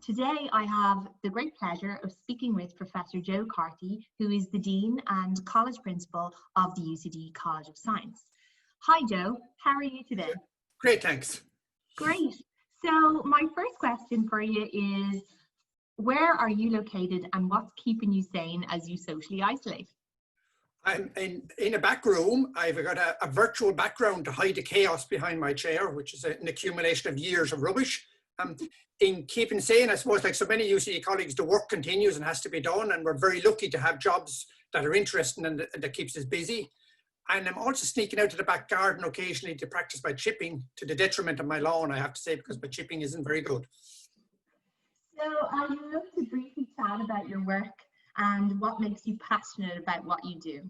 Today I have the great pleasure of speaking with Professor Joe Carthy, who is the Dean and College Principal of the UCD College of Science. Hi Joe, how are you today? Great, thanks. Great. So my first question for you is, where are you located and what's keeping you sane as you socially isolate? I'm in a back room. I've got a virtual background to hide the chaos behind my chair, which is an accumulation of years of rubbish. In keeping sane, I suppose, like so many UCD colleagues, the work continues and has to be done, and we're very lucky to have jobs that are interesting and that keeps us busy. And I'm also sneaking out to the back garden occasionally to practice my chipping, to the detriment of my lawn, I have to say, because my chipping isn't very good. So I would love to briefly chat about your work and what makes you passionate about what you do.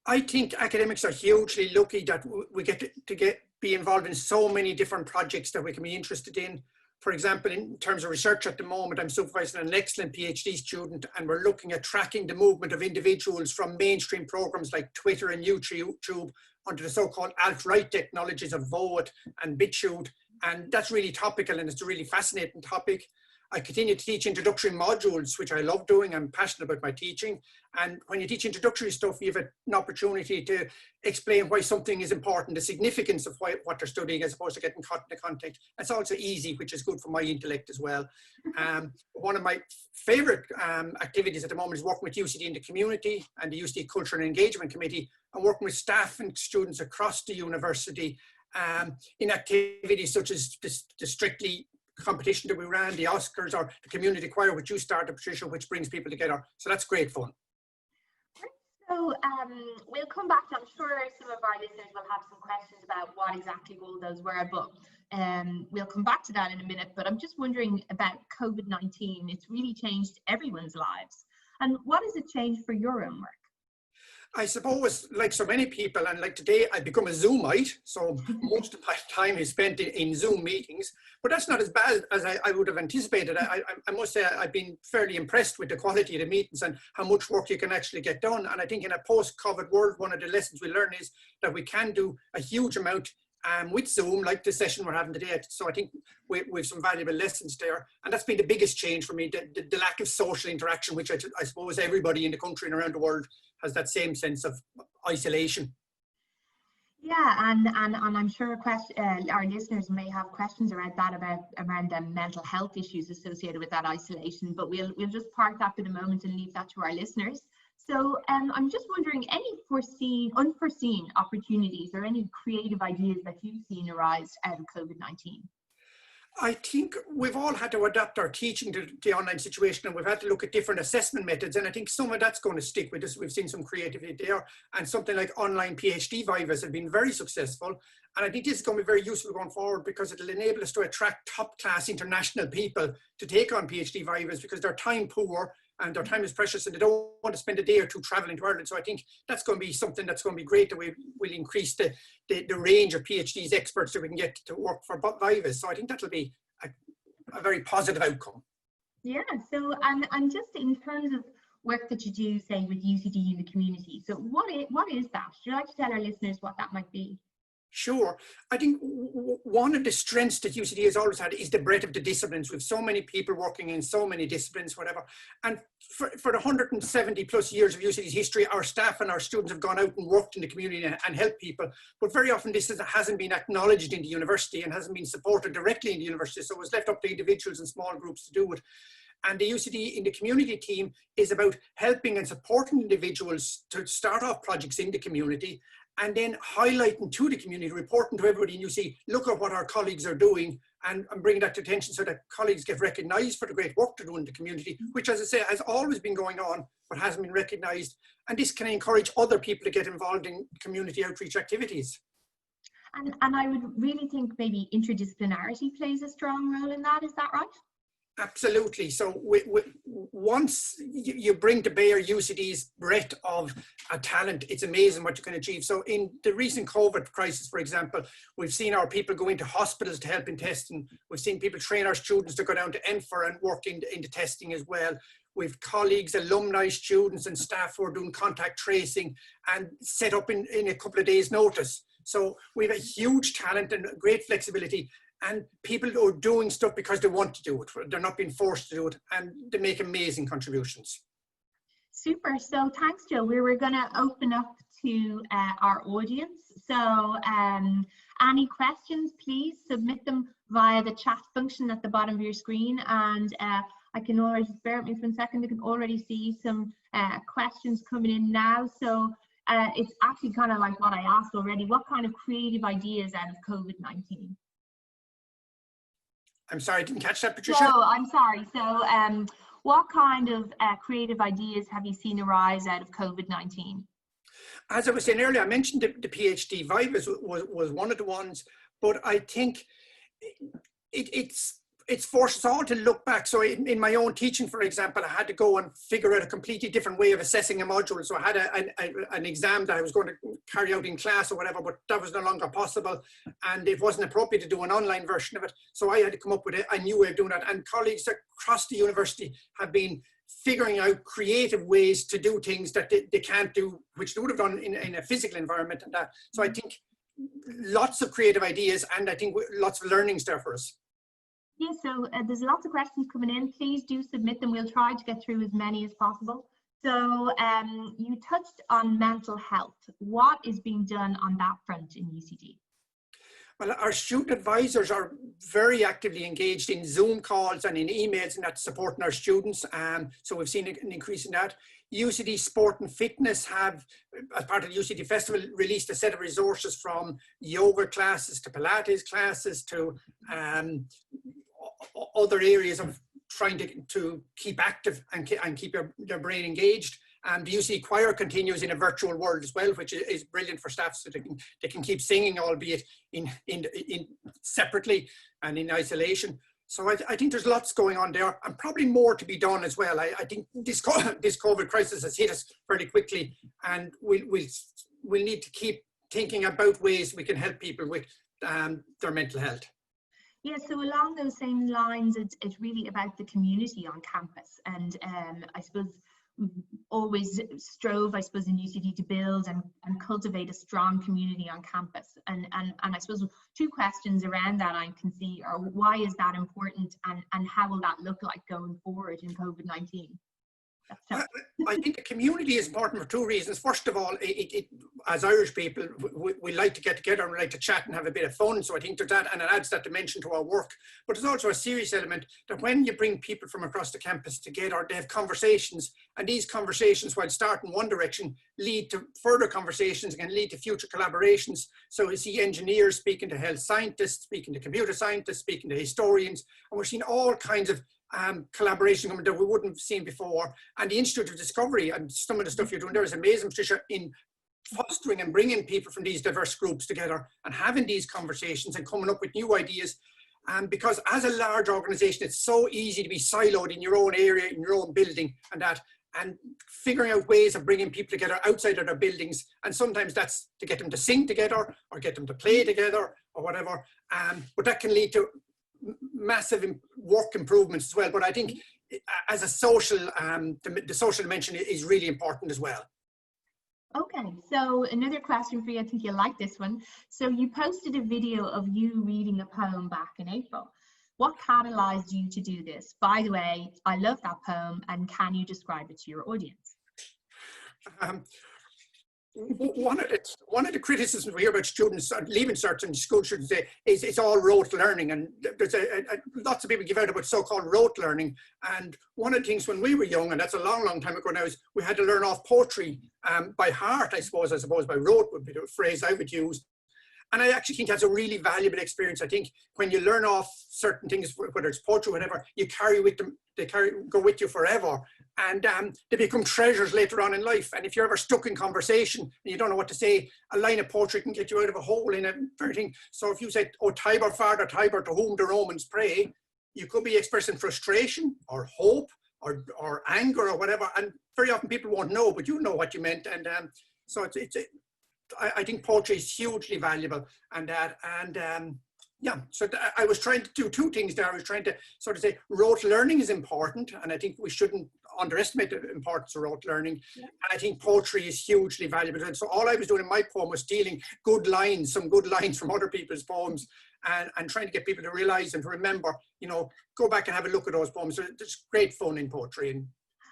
I think academics are hugely lucky that we get to be involved in so many different projects that we can be interested in. For example, in terms of research at the moment, I'm supervising an excellent PhD student, and we're looking at tracking the movement of individuals from mainstream programs like Twitter and YouTube onto the so-called alt-right technologies of vote and BitChute. And that's really topical, and it's a really fascinating topic. I continue to teach introductory modules, which I love doing. I'm passionate about my teaching. And when you teach introductory stuff, you have an opportunity to explain why something is important, the significance of what they're studying, as opposed to getting caught in the context. It's also easy, which is good for my intellect as well. One of my favorite activities at the moment is working with UCD in the community and the UCD Culture and Engagement Committee, and working with staff and students across the university in activities such as the Strictly competition that we ran, the Oscars, or the community choir, which you started, Patricia, which brings people together. So that's great fun. So we'll come back to, I'm sure some of our listeners will have some questions about what exactly all those were, but we'll come back to that in a minute. But I'm just wondering about COVID-19. It's really changed everyone's lives. And what has it changed for your own work? I suppose, like so many people, and like today, I've become a Zoomite, so most of my time is spent in Zoom meetings, but that's not as bad as I would have anticipated. I must say I've been fairly impressed with the quality of the meetings and how much work you can actually get done. And I think in a post-COVID world, one of the lessons we learn is that we can do a huge amount with Zoom, like the session we're having today. So I think we've some valuable lessons there. And that's been the biggest change for me, the lack of social interaction, which I suppose everybody in the country and around the world has that same sense of isolation. Yeah, and I'm sure our listeners may have questions around that, around the mental health issues associated with that isolation, but we'll just park that for the moment and leave that to our listeners. So I'm just wondering, any unforeseen opportunities or any creative ideas that you've seen arise out of COVID-19? I think we've all had to adapt our teaching to the online situation, and we've had to look at different assessment methods. And I think some of that's going to stick with us. We've seen some creativity there, and something like online PhD vivas have been very successful. And I think this is going to be very useful going forward, because it'll enable us to attract top-class international people to take on PhD vivas, because they're time poor and their time is precious, and they don't want to spend a day or two traveling to Ireland. So I think that's going to be something that's going to be great, that we will increase the range of PhDs experts that we can get to work for vivas. So I think that'll be a very positive outcome. Yeah, so and just in terms of work that you do, say, with UCD in the community, so what is that? Would you like to tell our listeners what that might be? Sure. I think one of the strengths that UCD has always had is the breadth of the disciplines. We have so many people working in so many disciplines, whatever. And for the 170 plus years of UCD's history, our staff and our students have gone out and worked in the community and helped people. But very often this hasn't been acknowledged in the university and hasn't been supported directly in the university. So it was left up to individuals and small groups to do it. And the UCD in the community team is about helping and supporting individuals to start off projects in the community, and then highlighting to the community, reporting to everybody in UCD, look at what our colleagues are doing, and bringing that to attention so that colleagues get recognised for the great work they're doing in the community, which, as I say, has always been going on, but hasn't been recognised. And this can encourage other people to get involved in community outreach activities. And I would really think maybe interdisciplinarity plays a strong role in that. Is that right? Absolutely. So once you bring to bear UCD's breadth of talent, it's amazing what you can achieve. So in the recent COVID crisis, for example, we've seen our people go into hospitals to help in testing. We've seen people train our students to go down to ENFR and work in the testing as well. We've colleagues, alumni, students and staff who are doing contact tracing and set up in a couple of days' notice. So we have a huge talent and great flexibility. and people are doing stuff because they want to do it. They're not being forced to do it, and they make amazing contributions. Super. So thanks, Joe. We were going to open up to our audience. So any questions, please submit them via the chat function at the bottom of your screen. And I can already, just bear with me for a second, I can already see some questions coming in now. So it's actually kind of like what I asked already. What kind of creative ideas out of COVID-19? I'm sorry, I didn't catch that, Patricia. So I'm sorry. So what kind of creative ideas have you seen arise out of COVID-19? As I was saying earlier, I mentioned the PhD vibe was one of the ones, but I think it's forced us all to look back. So in my own teaching, for example, I had to go and figure out a completely different way of assessing a module. So I had an exam that I was going to carry out in class or whatever, but that was no longer possible. And it wasn't appropriate to do an online version of it. So I had to come up with a new way of doing that. And colleagues across the university have been figuring out creative ways to do things that they can't do, which they would have done in a physical environment and that. So I think lots of creative ideas, and I think lots of learnings there for us. Yeah, so there's lots of questions coming in. Please do submit them. We'll try to get through as many as possible. So you touched on mental health. What is being done on that front in UCD? Well, our student advisors are very actively engaged in Zoom calls and in emails and that supporting our students. So we've seen an increase in that. UCD Sport and Fitness have, as part of the UCD Festival, released a set of resources from yoga classes to Pilates classes to other areas of trying to keep active and keep their brain engaged. And the UCD choir continues in a virtual world as well, which is brilliant for staff, so they can keep singing, albeit in separately and in isolation. So I think there's lots going on there, and probably more to be done as well. I think this COVID crisis has hit us fairly quickly, and we'll need to keep thinking about ways we can help people with their mental health. Yeah, so along those same lines, it's really about the community on campus. And I suppose we've always strove, I suppose, in UCD to build and cultivate a strong community on campus. And I suppose two questions around that I can see are, why is that important, and how will that look like going forward in COVID-19? I think the community is important for two reasons. First of all, as Irish people, we like to get together and we like to chat and have a bit of fun. So I think there's that, and it adds that dimension to our work. But there's also a serious element that when you bring people from across the campus together, they have conversations, and these conversations, while starting in one direction, lead to further conversations and lead to future collaborations. So you see engineers speaking to health scientists, speaking to computer scientists, speaking to historians, and we're seeing all kinds of collaboration that we wouldn't have seen before. And the Institute of Discovery and some of the stuff you're doing there is amazing, Patricia, in fostering and bringing people from these diverse groups together and having these conversations and coming up with new ideas. Because as a large organization, it's so easy to be siloed in your own area, in your own building and figuring out ways of bringing people together outside of their buildings. And sometimes that's to get them to sing together or get them to play together or whatever. But that can lead to massive work improvements as well. But I think as a social, the social dimension is really important as well. Okay, so another question for you, I think you'll like this one. So you posted a video of you reading a poem back in April. What catalyzed you to do this? By the way, I love that poem, and can you describe it to your audience? One of the criticisms we hear about students leaving certain school students say is it's all rote learning, and there's lots of people give out about so-called rote learning. And one of the things when we were young, and that's a long time ago now, is we had to learn off poetry by heart, I suppose by rote would be the phrase I would use. And I actually think that's a really valuable experience. I think when you learn off certain things, whether it's poetry or whatever, you carry with them, go with you forever. And they become treasures later on in life. And if you're ever stuck in conversation and you don't know what to say, a line of poetry can get you out of a hole in a very thing. So if you say, "O Tiber, Father Tiber, to whom the Romans pray," you could be expressing frustration or hope or anger or whatever. And very often people won't know, but you know what you meant. And so I think poetry is hugely valuable. Yeah, so I was trying to do two things there. I was trying to sort of say rote learning is important, and I think we shouldn't underestimate the importance of rote learning. Yeah. And I think poetry is hugely valuable. And so all I was doing in my poem was stealing some good lines from other people's poems, and trying to get people to realize and to remember, you know, go back and have a look at those poems. There's great fun in poetry. And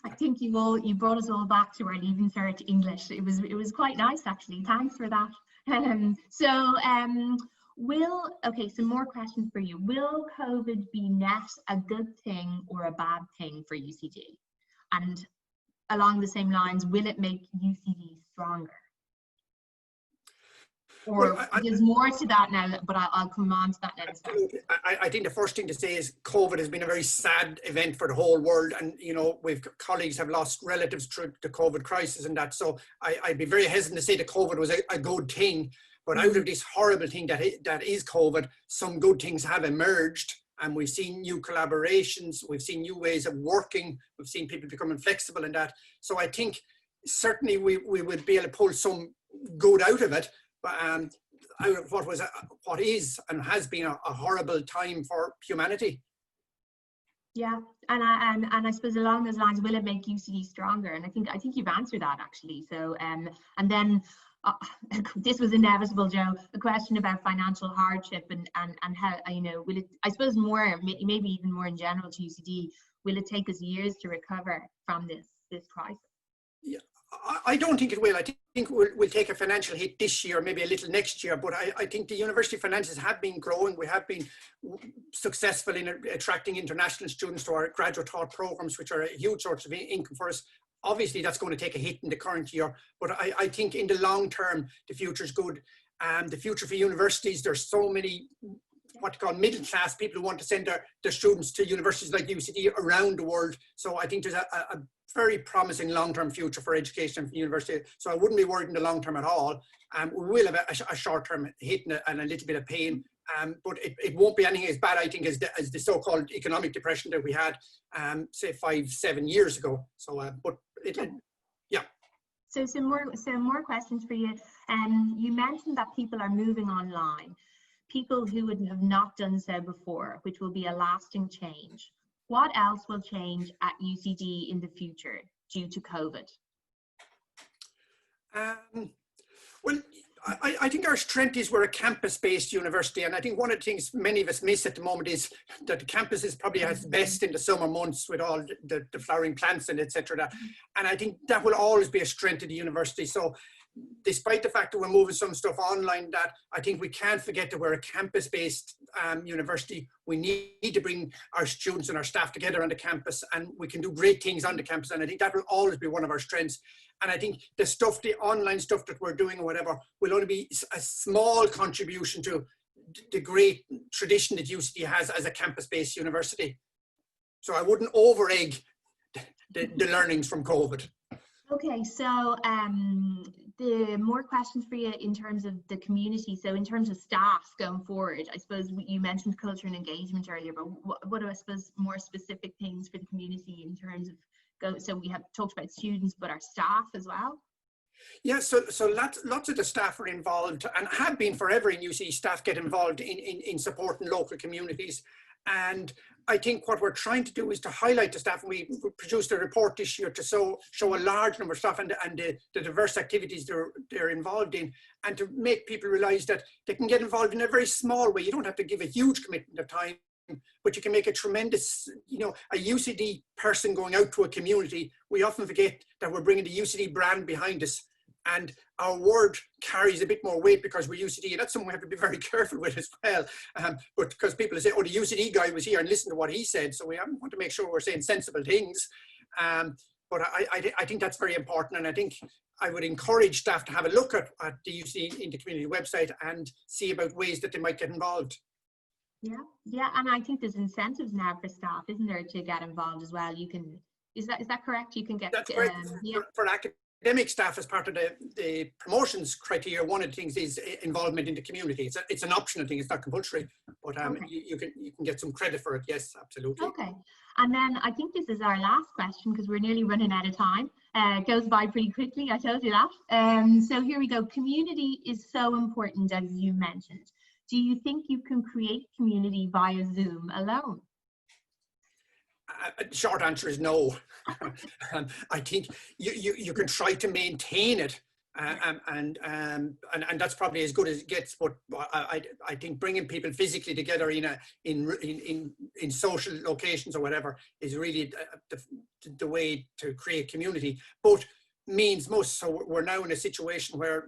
I think you brought us all back to our Leaving Cert English. It was quite nice, actually. Thanks for that. Some more questions for you. Will COVID be net a good thing or a bad thing for UCD? And along the same lines, will it make UCD stronger? Or there's more to that now, but I'll come on to that now. Absolutely. I think the first thing to say is COVID has been a very sad event for the whole world, and you know, we've colleagues have lost relatives through the COVID crisis and that. So I'd be very hesitant to say that COVID was a good thing, but out of this horrible thing that is COVID, some good things have emerged, and we've seen new collaborations, we've seen new ways of working, we've seen people becoming flexible in that. So I think certainly we would be able to pull some good out of it. But out of what is and has been a horrible time for humanity. Yeah, and I suppose along those lines, will it make UCD stronger? And I think you've answered that actually. So and then this was inevitable, Joe. The question about financial hardship and how, you know, will it? I suppose more, maybe even more in general to UCD, will it take us years to recover from this crisis? Yeah. I don't think it will. I think we'll take a financial hit this year, maybe a little next year, but I think the university finances have been growing. We have been successful in attracting international students to our graduate taught programs, which are a huge source of income for us. Obviously, that's going to take a hit in the current year, but I think in the long term, the future is good. The future for universities, there's so many what you call middle class people who want to send their students to universities like UCD around the world. So I think there's a very promising long-term future for education and for university. So I wouldn't be worried in the long term at all. We will have a short-term hit and a little bit of pain, but it won't be anything as bad, I think, as the so-called economic depression that we had, say 5-7 years ago. So, yeah. So some more questions for you. You mentioned that people are moving online. People who would have not done so before, which will be a lasting change. What else will change at UCD in the future due to COVID? Well, I think our strength is we're a campus-based university, and I think one of the things many of us miss at the moment is that the campus is probably at its best in the summer months with all the flowering plants and etc. And I think that will always be a strength of the university. So despite the fact that we're moving some stuff online, that I think we can't forget that we're a campus-based university. We need to bring our students and our staff together on the campus, and we can do great things on the campus, and I think that will always be one of our strengths. And I think the online stuff that we're doing or whatever will only be a small contribution to the great tradition that UCD has as a campus-based university. So I wouldn't over-egg the learnings from COVID. Okay, so the more questions for you in terms of the community. So in terms of staff going forward, I suppose you mentioned culture and engagement earlier, but what are, I suppose, more specific things for the community in terms of so we have talked about students, but our staff as well? Yeah, so lots of the staff are involved and have been forever in UCD. Staff get involved in supporting local communities. And I think what we're trying to do is to highlight the staff. We produced a report this year to show a large number of staff and the diverse activities they're involved in, and to make people realize that they can get involved in a very small way. You don't have to give a huge commitment of time, but you can make a tremendous, a UCD person going out to a community. We often forget that we're bringing the UCD brand behind us, and our word carries a bit more weight because we're UCD, and that's something we have to be very careful with as well. But because people say, oh, the UCD guy was here and listen to what he said, so we want to make sure we're saying sensible things. But I think that's very important, and I think I would encourage staff to have a look at the UCD in the community website and see about ways that they might get involved. Yeah, and I think there's incentives now for staff, isn't there, to get involved as well? You can, is that correct? You can get. That's correct. For academic staff, as part of the promotions criteria, one of the things is involvement in the community. It's an optional thing. It's not compulsory, but okay. you can get some credit for it. Yes, absolutely. Okay, and then I think this is our last question because we're nearly running out of time. It goes by pretty quickly. I told you that. So here we go. Community is so important, as you mentioned. Do you think you can create community via Zoom alone? Short answer is no. I think you can try to maintain it, and that's probably as good as it gets. But I think bringing people physically together in social locations or whatever is really the way to create community. But means most. So we're now in a situation where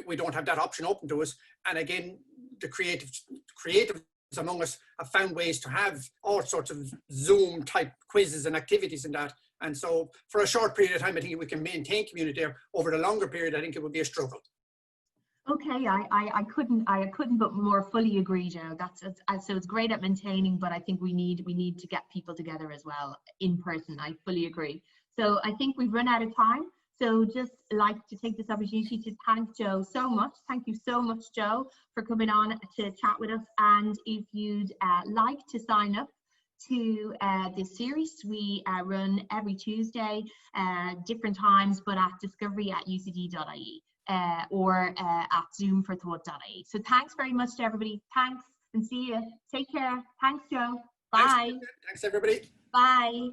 we don't have that option open to us. And again, the creatives among us have found ways to have all sorts of Zoom type quizzes and activities and that. And so for a short period of time, I think we can maintain community there. Over the longer period, I think it would be a struggle. Okay, I couldn't but more fully agree, Joe. So it's great at maintaining, but I think we need to get people together as well in person. I fully agree. So I think we've run out of time. So just like to take this opportunity to thank Joe so much. Thank you so much, Joe, for coming on to chat with us. And if you'd like to sign up to this series, we run every Tuesday, different times, but at discovery@ucd.ie or at zoomforthought.ie. So thanks very much to everybody. Thanks and see you. Take care. Thanks, Joe. Bye. Thanks everybody. Bye.